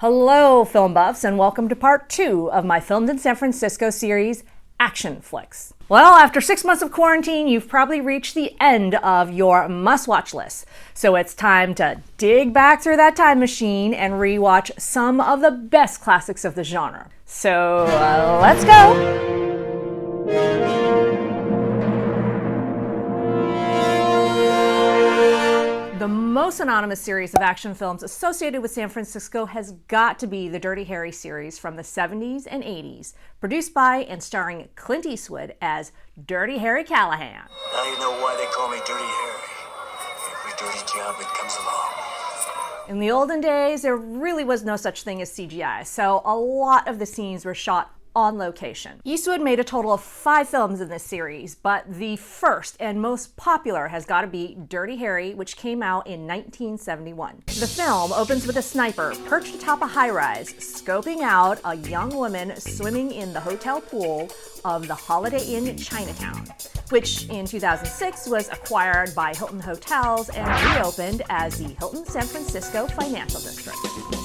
Hello, film buffs, and welcome to part 2 of my Filmed in San Francisco series, Action Flicks. Well, after 6 months of quarantine, you've probably reached the end of your must-watch list. So it's time to dig back through that time machine and rewatch some of the best classics of the genre. So, let's go! The most anonymous series of action films associated with San Francisco has got to be the Dirty Harry series from the 70s and 80s, produced by and starring Clint Eastwood as Dirty Harry Callahan. Now you know why they call me Dirty Harry. Every dirty job that comes along. In the olden days, there really was no such thing as CGI, so a lot of the scenes were shot on location. Eastwood made a total of 5 films in this series, but the first and most popular has got to be Dirty Harry, which came out in 1971. The film opens with a sniper perched atop a high-rise, scoping out a young woman swimming in the hotel pool of the Holiday Inn Chinatown, which in 2006 was acquired by Hilton Hotels and reopened as the Hilton San Francisco Financial District.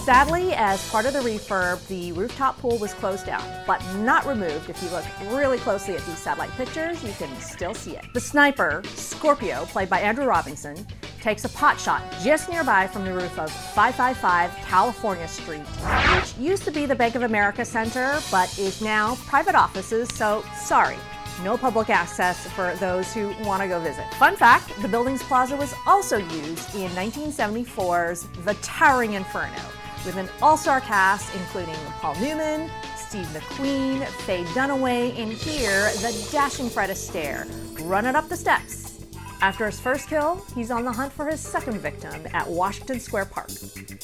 Sadly, as part of the refurb, the rooftop pool was closed down, but not removed. If you look really closely at these satellite pictures, you can still see it. The sniper, Scorpio, played by Andrew Robinson, takes a pot shot just nearby from the roof of 555 California Street, which used to be the Bank of America Center, but is now private offices, so sorry. No public access for those who want to go visit. Fun fact, the building's plaza was also used in 1974's The Towering Inferno, with an all-star cast including Paul Newman, Steve McQueen, Faye Dunaway, and here, the dashing Fred Astaire, running up the steps. After his first kill, he's on the hunt for his second victim at Washington Square Park,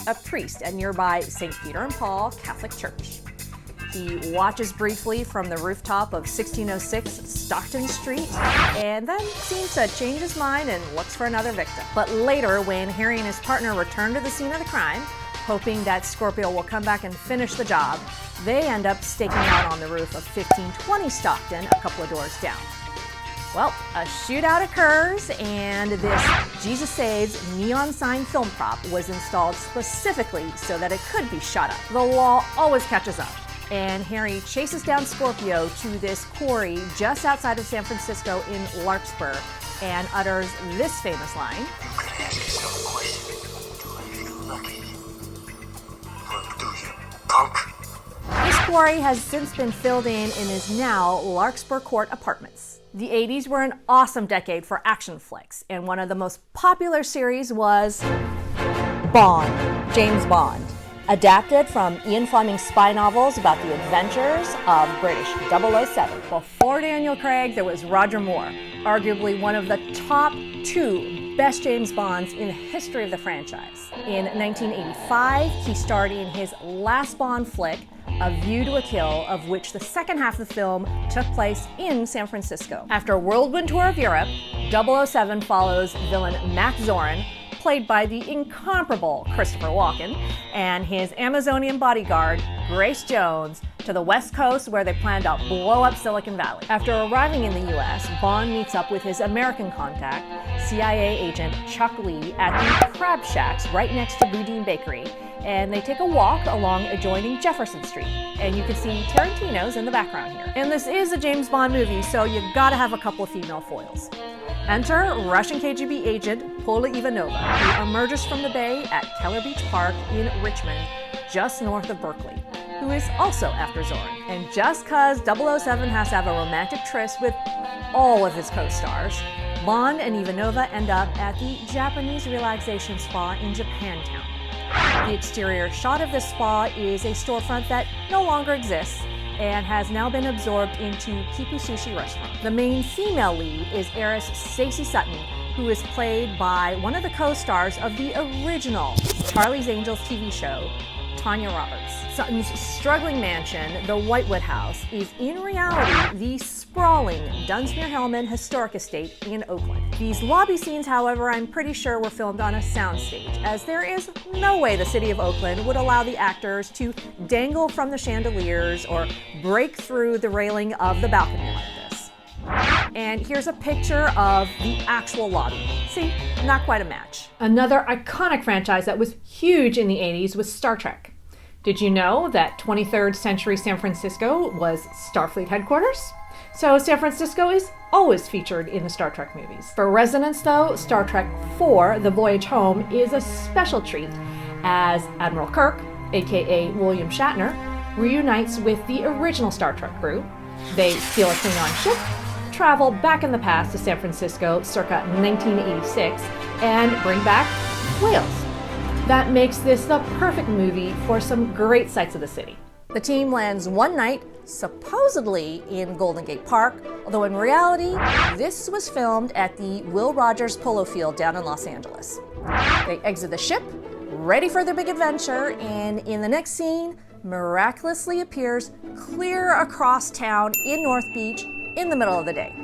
a priest at nearby St. Peter and Paul Catholic Church. He watches briefly from the rooftop of 1606 Stockton Street and then seems to change his mind and looks for another victim. But later, when Harry and his partner return to the scene of the crime, hoping that Scorpio will come back and finish the job, they end up staking out on the roof of 1520 Stockton, a couple of doors down. Well, a shootout occurs, and this Jesus Saves neon sign film prop was installed specifically so that it could be shot up. The law always catches up, and Harry chases down Scorpio to this quarry just outside of San Francisco in Larkspur and utters this famous line. You could ask yourself a question. Do I feel lucky? Well, do you, punk? This quarry has since been filled in and is now Larkspur Court Apartments. The 80s were an awesome decade for action flicks, and one of the most popular series was Bond, James Bond. Adapted from Ian Fleming's spy novels about the adventures of British 007. Before Daniel Craig, there was Roger Moore, arguably one of the top 2 best James Bonds in the history of the franchise. In 1985, he starred in his last Bond flick, A View to a Kill, of which the second half of the film took place in San Francisco. After a whirlwind tour of Europe, 007 follows villain Max Zorin, played by the incomparable Christopher Walken, and his Amazonian bodyguard, Grace Jones, to the West Coast where they plan to blow up Silicon Valley. After arriving in the US, Bond meets up with his American contact, CIA agent Chuck Lee, at the Crab Shacks right next to Boudin Bakery, and they take a walk along adjoining Jefferson Street. And you can see Tarantino's in the background here. And this is a James Bond movie, so you gotta have a couple of female foils. Enter Russian KGB agent Pola Ivanova, who emerges from the bay at Keller Beach Park in Richmond, just north of Berkeley, who is also after Zorin. And just cause 007 has to have a romantic tryst with all of his co-stars, Bond and Ivanova end up at the Japanese relaxation spa in Japantown. The exterior shot of this spa is a storefront that no longer exists and has now been absorbed into Kipu Sushi restaurant. The main female lead is heiress Stacey Sutton, who is played by one of the co-stars of the original Charlie's Angels TV show, Tanya Roberts. Sutton's struggling mansion, the Whitewood House, is in reality the sprawling Dunsmuir-Hellman historic estate in Oakland. These lobby scenes, however, I'm pretty sure were filmed on a soundstage, as there is no way the city of Oakland would allow the actors to dangle from the chandeliers or break through the railing of the balcony like this. And here's a picture of the actual lobby. See, not quite a match. Another iconic franchise that was huge in the 80s was Star Trek. Did you know that 23rd century San Francisco was Starfleet headquarters? So San Francisco is always featured in the Star Trek movies. For residents though, Star Trek IV, The Voyage Home, is a special treat as Admiral Kirk, aka William Shatner, reunites with the original Star Trek crew. They steal a Klingon ship, travel back in the past to San Francisco circa 1986, and bring back whales. That makes this the perfect movie for some great sights of the city. The team lands one night, supposedly in Golden Gate Park, although in reality, this was filmed at the Will Rogers Polo Field down in Los Angeles. They exit the ship, ready for their big adventure, and in the next scene, miraculously appears clear across town in North Beach in the middle of the day.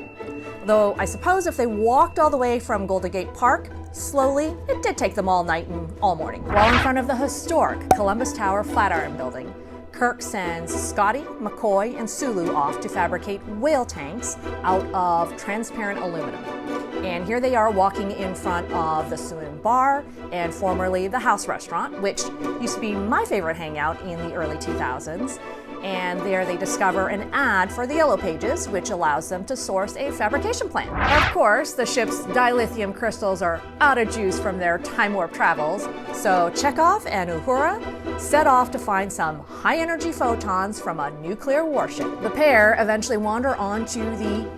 Though I suppose if they walked all the way from Golden Gate Park, slowly, it did take them all night and all morning. While in front of the historic Columbus Tower Flatiron building, Kirk sends Scotty, McCoy, and Sulu off to fabricate whale tanks out of transparent aluminum. And here they are walking in front of the Saloon Bar and formerly the House Restaurant, which used to be my favorite hangout in the early 2000s. And there they discover an ad for the Yellow Pages, which allows them to source a fabrication plan. Of course, the ship's dilithium crystals are out of juice from their time warp travels, so Chekhov and Uhura set off to find some high-energy photons from a nuclear warship. The pair eventually wander onto the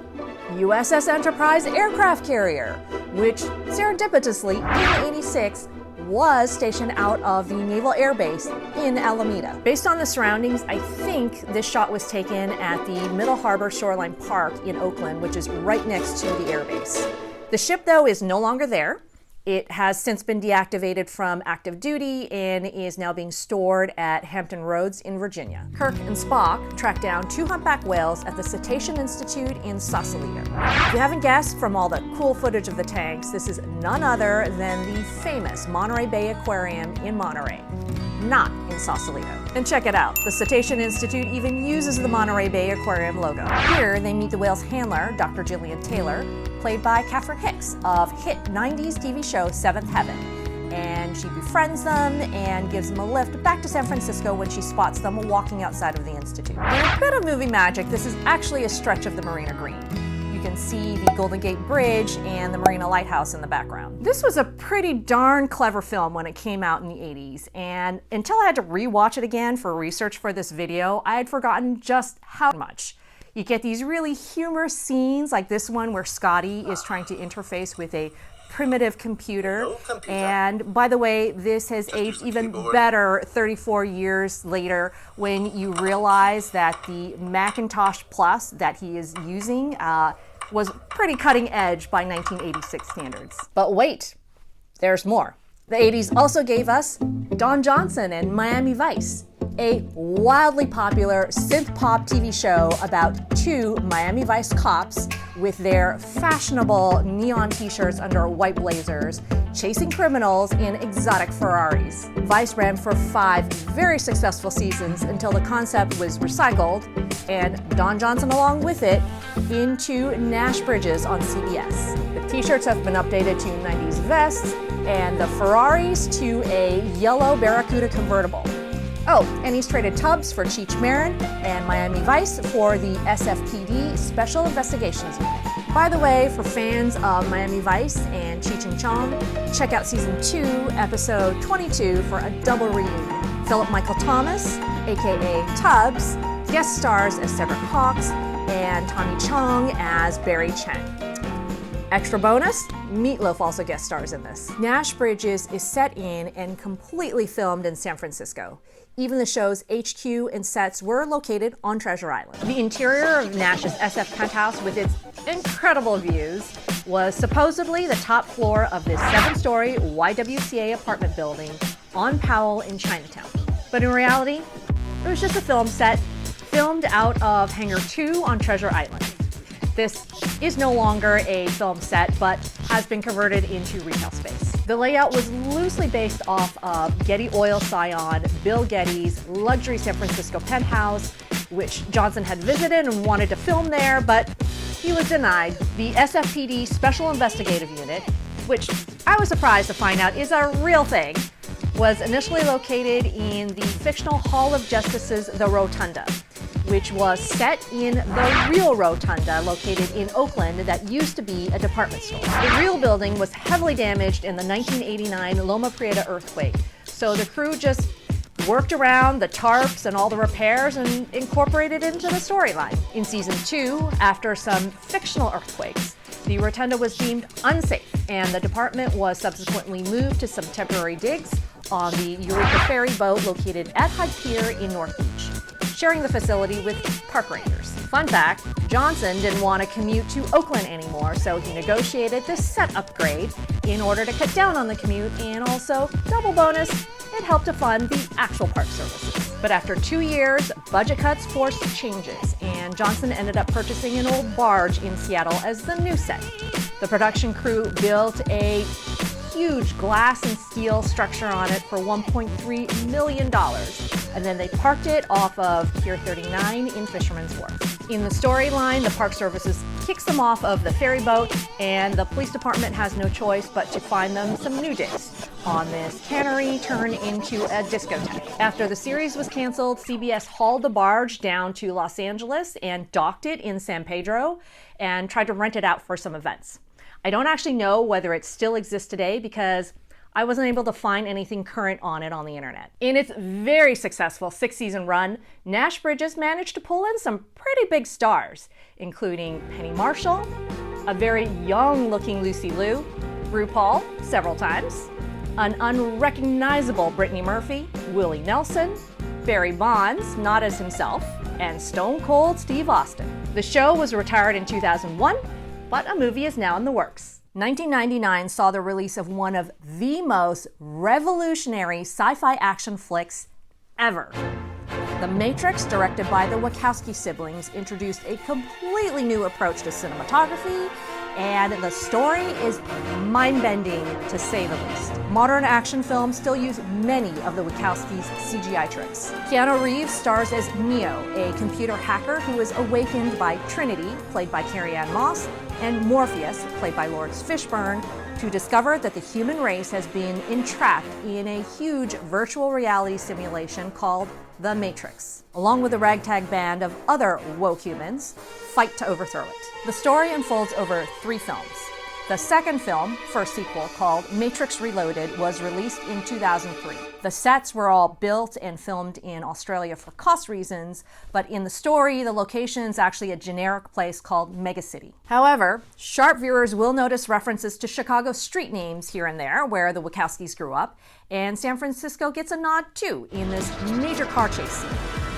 USS Enterprise aircraft carrier, which serendipitously in '86 was stationed out of the Naval Air Base in Alameda. Based on the surroundings, I think this shot was taken at the Middle Harbor Shoreline Park in Oakland, which is right next to the airbase. The ship, though, is no longer there. It has since been deactivated from active duty and is now being stored at Hampton Roads in Virginia. Kirk and Spock track down 2 humpback whales at the Cetacean Institute in Sausalito. If you haven't guessed from all the cool footage of the tanks, this is none other than the famous Monterey Bay Aquarium in Monterey, not in Sausalito. And check it out, the Cetacean Institute even uses the Monterey Bay Aquarium logo. Here they meet the whale's handler, Dr. Gillian Taylor, played by Catherine Hicks of hit 90s TV show Seventh Heaven. And she befriends them and gives them a lift back to San Francisco when she spots them walking outside of the Institute. In a bit of movie magic, this is actually a stretch of the Marina Green. You can see the Golden Gate Bridge and the Marina Lighthouse in the background. This was a pretty darn clever film when it came out in the 80s, and until I had to rewatch it again for research for this video, I had forgotten just how much. You get these really humorous scenes like this one where Scotty is trying to interface with a primitive computer. And by the way, this has aged even better 34 years later when you realize that the Macintosh Plus that he is using was pretty cutting edge by 1986 standards. But wait, there's more. The 80s also gave us Don Johnson and Miami Vice, a wildly popular synth-pop TV show about 2 Miami Vice cops with their fashionable neon t-shirts under white blazers, chasing criminals in exotic Ferraris. Vice ran for 5 very successful seasons until the concept was recycled, and Don Johnson along with it, into Nash Bridges on CBS. The t-shirts have been updated to 90s vests, and the Ferraris to a yellow Barracuda convertible. Oh, and he's traded Tubbs for Cheech Marin and Miami Vice for the SFPD Special Investigations Unit. By the way, for fans of Miami Vice and Cheech and Chong, check out Season 2, Episode 22 for a double reunion. Philip Michael Thomas, aka Tubbs, guest stars as Cedric Hawkes, and Tommy Chong as Barry Chen. Extra bonus, Meatloaf also guest stars in this. Nash Bridges is set in and completely filmed in San Francisco. Even the show's HQ and sets were located on Treasure Island. The interior of Nash's SF penthouse with its incredible views was supposedly the top floor of this 7-story YWCA apartment building on Powell in Chinatown. But in reality, it was just a film set filmed out of Hangar 2 on Treasure Island. This is no longer a film set, but has been converted into retail space. The layout was loosely based off of Getty Oil scion Bill Getty's luxury San Francisco penthouse, which Johnson had visited and wanted to film there, but he was denied. The SFPD Special Investigative Unit, which I was surprised to find out is a real thing, was initially located in the fictional Hall of Justice's The Rotunda, which was set in the real Rotunda located in Oakland that used to be a department store. The real building was heavily damaged in the 1989 Loma Prieta earthquake, so the crew just worked around the tarps and all the repairs and incorporated it into the storyline. In season 2, after some fictional earthquakes, the rotunda was deemed unsafe, and the department was subsequently moved to some temporary digs on the Eureka ferry boat located at Hyde Pier in North Beach, sharing the facility with park rangers. Fun fact, Johnson didn't want to commute to Oakland anymore, so he negotiated this set upgrade in order to cut down on the commute, and also, double bonus, it helped to fund the actual park services. But after 2 years, budget cuts forced changes, and Johnson ended up purchasing an old barge in Seattle as the new set. The production crew built a huge glass and steel structure on it for $1.3 million, and then they parked it off of Pier 39 in Fisherman's Wharf. In the storyline, the park services kicks them off of the ferry boat, and the police department has no choice but to find them some new digs on this cannery turned into a discotheque. After the series was canceled, CBS hauled the barge down to Los Angeles and docked it in San Pedro and tried to rent it out for some events. I don't actually know whether it still exists today because I wasn't able to find anything current on it on the internet. In its very successful 6-season run, Nash Bridges managed to pull in some pretty big stars, including Penny Marshall, a very young-looking Lucy Liu, RuPaul several times, an unrecognizable Brittany Murphy, Willie Nelson, Barry Bonds, not as himself, and Stone Cold Steve Austin. The show was retired in 2001, but a movie is now in the works. 1999 saw the release of one of the most revolutionary sci-fi action flicks ever. The Matrix, directed by the Wachowski siblings, introduced a completely new approach to cinematography, and the story is mind-bending to say the least. Modern action films still use many of the Wachowskis' CGI tricks. Keanu Reeves stars as Neo, a computer hacker who is awakened by Trinity, played by Carrie-Anne Moss, and Morpheus, played by Lawrence Fishburne, to discover that the human race has been entrapped in a huge virtual reality simulation called The Matrix. Along with a ragtag band of other woke humans, fight to overthrow it. The story unfolds over 3 films. The second film, first sequel, called Matrix Reloaded, was released in 2003. The sets were all built and filmed in Australia for cost reasons, but in the story, the location is actually a generic place called Megacity. However, sharp viewers will notice references to Chicago street names here and there, where the Wachowskis grew up, and San Francisco gets a nod too in this major car chase scene,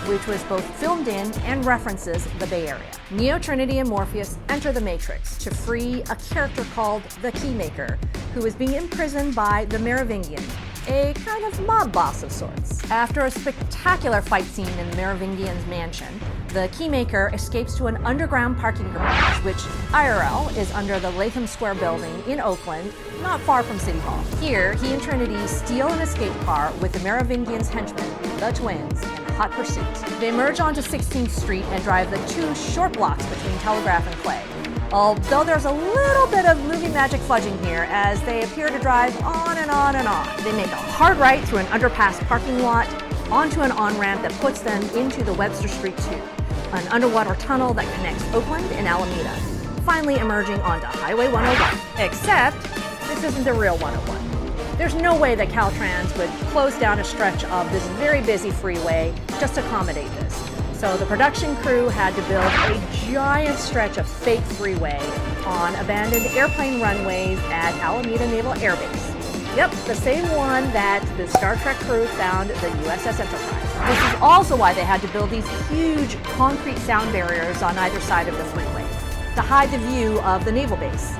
which was both filmed in and references the Bay Area. Neo, Trinity, and Morpheus enter the Matrix to free a character called the Keymaker, who is being imprisoned by the Merovingian, a kind of mob boss of sorts. After a spectacular fight scene in the Merovingian's mansion, the Keymaker escapes to an underground parking garage, which IRL is under the Latham Square building in Oakland, not far from City Hall. Here, he and Trinity steal an escape car with the Merovingian's henchmen, the twins, in hot pursuit. They emerge onto 16th Street and drive the 2 short blocks between Telegraph and Clay. Although there's a little bit of movie magic fudging here as they appear to drive on and on and on. They make a hard right through an underpass parking lot onto an on-ramp that puts them into the Webster Street Tube, an underwater tunnel that connects Oakland and Alameda, finally emerging onto Highway 101. Except, this isn't the real 101. There's no way that Caltrans would close down a stretch of this very busy freeway just to accommodate this. So the production crew had to build a giant stretch of fake freeway on abandoned airplane runways at Alameda Naval Air Base. Yep, the same one that the Star Trek crew found the USS Enterprise. This is also why they had to build these huge concrete sound barriers on either side of the freeway to hide the view of the naval base.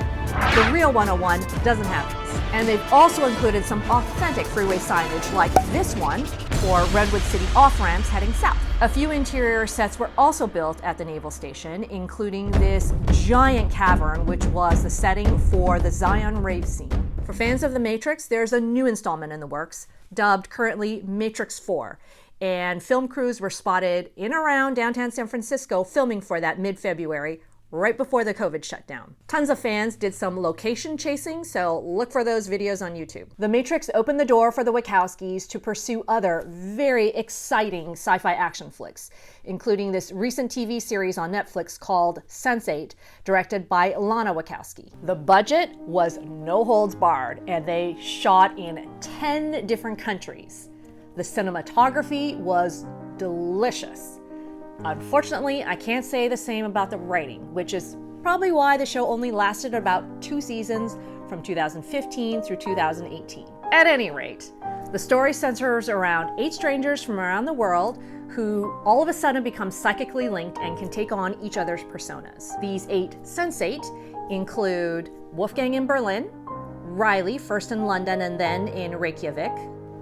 The real 101 doesn't have this. And they've also included some authentic freeway signage like this one for Redwood City off-ramps heading south. A few interior sets were also built at the naval station, including this giant cavern, which was the setting for the Zion rave scene. For fans of The Matrix, there's a new installment in the works, dubbed currently Matrix 4, and film crews were spotted in around downtown San Francisco filming for that mid-February, right before the COVID shutdown. Tons of fans did some location chasing, so look for those videos on YouTube. The Matrix opened the door for the Wachowskis to pursue other very exciting sci-fi action flicks, including this recent TV series on Netflix called Sense8, directed by Lana Wachowski. The budget was no holds barred, and they shot in 10 different countries. The cinematography was delicious. Unfortunately, I can't say the same about the writing, which is probably why the show only lasted about 2 seasons from 2015 through 2018. At any rate, the story centers around 8 strangers from around the world who all of a sudden become psychically linked and can take on each other's personas. These 8 Sense8 include Wolfgang in Berlin, Riley, first in London and then in Reykjavik,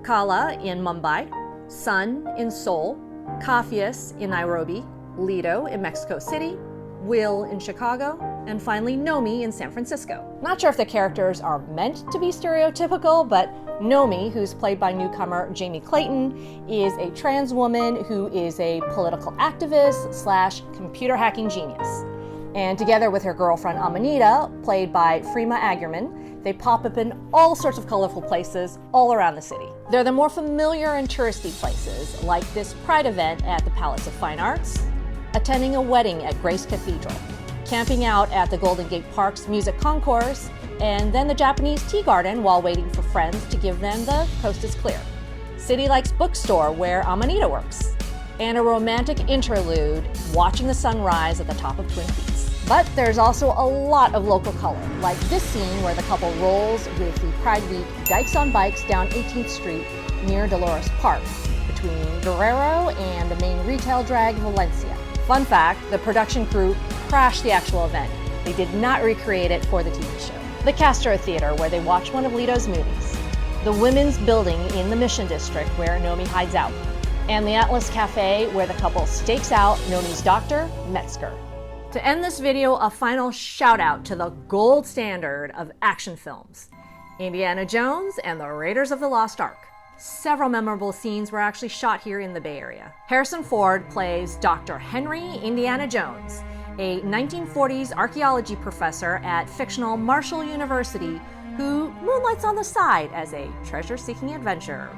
Kala in Mumbai, Sun in Seoul, Cafius in Nairobi, Lido in Mexico City, Will in Chicago, and finally Nomi in San Francisco. Not sure if the characters are meant to be stereotypical, but Nomi, who's played by newcomer Jamie Clayton, is a trans woman who is a political activist / computer hacking genius. And together with her girlfriend Amanita, played by Freema Aggerman, they pop up in all sorts of colorful places all around the city. They're the more familiar and touristy places, like this Pride event at the Palace of Fine Arts, attending a wedding at Grace Cathedral, camping out at the Golden Gate Park's music concourse, and then the Japanese tea garden while waiting for friends to give them the coast is clear. City Likes bookstore where Amanita works, and a romantic interlude watching the sunrise at the top of Twin Peaks. But there's also a lot of local color, like this scene where the couple rolls with the Pride Week Dykes on Bikes down 18th Street near Dolores Park, between Guerrero and the main retail drag Valencia. Fun fact, the production crew crashed the actual event. They did not recreate it for the TV show. The Castro Theater, where they watch one of Lito's movies. The Women's Building in the Mission District, where Nomi hides out. And the Atlas Cafe, where the couple stakes out Nomi's doctor, Metzger. To end this video, a final shout out to the gold standard of action films, Indiana Jones and the Raiders of the Lost Ark. Several memorable scenes were actually shot here in the Bay Area. Harrison Ford plays Dr. Henry Indiana Jones, a 1940s archaeology professor at fictional Marshall University who moonlights on the side as a treasure-seeking adventurer.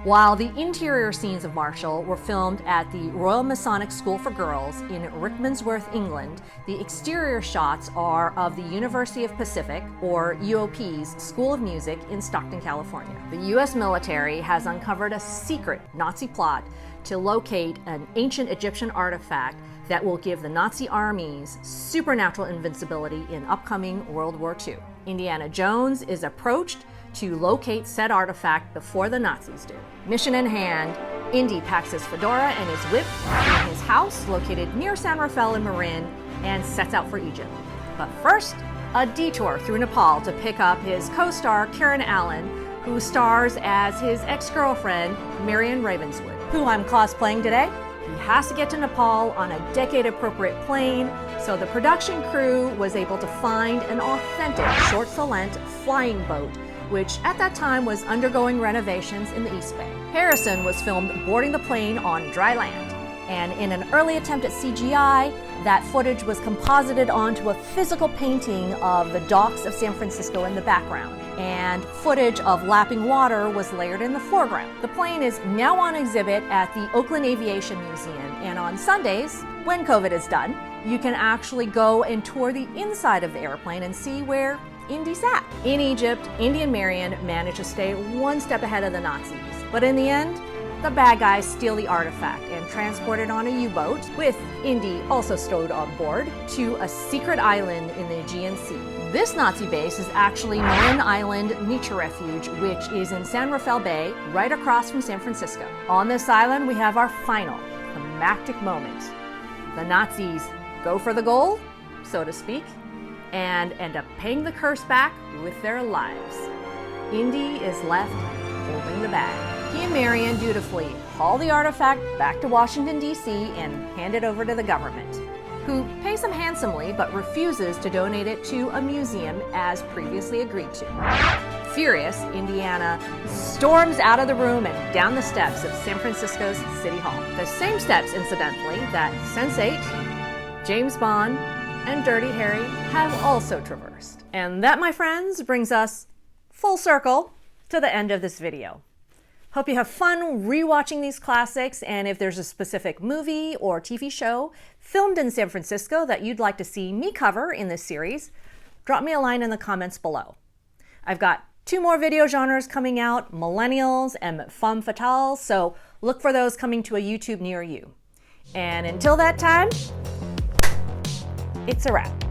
While the interior scenes of Marshall were filmed at the Royal Masonic School for Girls in Rickmansworth, England, the exterior shots are of the University of Pacific, or UOP's, School of Music in Stockton, California. The US military has uncovered a secret Nazi plot to locate an ancient Egyptian artifact that will give the Nazi armies supernatural invincibility in upcoming World War II. Indiana Jones is approached to locate said artifact before the Nazis do. Mission in hand, Indy packs his fedora and his whip in his house located near San Rafael in Marin and sets out for Egypt. But first, a detour through Nepal to pick up his co-star Karen Allen, who stars as his ex-girlfriend Marion Ravenswood, who I'm cosplaying today. He has to get to Nepal on a decade-appropriate plane, so the production crew was able to find an authentic short-salent flying boat, which at that time was undergoing renovations in the East Bay. Harrison was filmed boarding the plane on dry land, and in an early attempt at CGI, that footage was composited onto a physical painting of the docks of San Francisco in the background, and footage of lapping water was layered in the foreground. The plane is now on exhibit at the Oakland Aviation Museum, and on Sundays, when COVID is done, you can actually go and tour the inside of the airplane and see where Indy sat. In Egypt, Indy and Marion managed to stay one step ahead of the Nazis, but in the end, the bad guys steal the artifact and transport it on a U-boat, with Indy also stowed on board, to a secret island in the Aegean Sea. This Nazi base is actually Marin Island Nature Refuge, which is in San Rafael Bay, right across from San Francisco. On this island, we have our final climactic moment. The Nazis go for the gold, so to speak, and end up paying the curse back with their lives. Indy is left holding the bag. He and Marion dutifully haul the artifact back to Washington, D.C. and hand it over to the government, who pays him handsomely but refuses to donate it to a museum as previously agreed to. Furious, Indiana storms out of the room and down the steps of San Francisco's City Hall. The same steps, incidentally, that Sense8, James Bond, and Dirty Harry have also traversed. And that, my friends, brings us full circle to the end of this video. Hope you have fun rewatching these classics, and if there's a specific movie or TV show filmed in San Francisco that you'd like to see me cover in this series, drop me a line in the comments below. I've got 2 more video genres coming out, millennials and femme fatales, so look for those coming to a YouTube near you. And until that time, it's a wrap.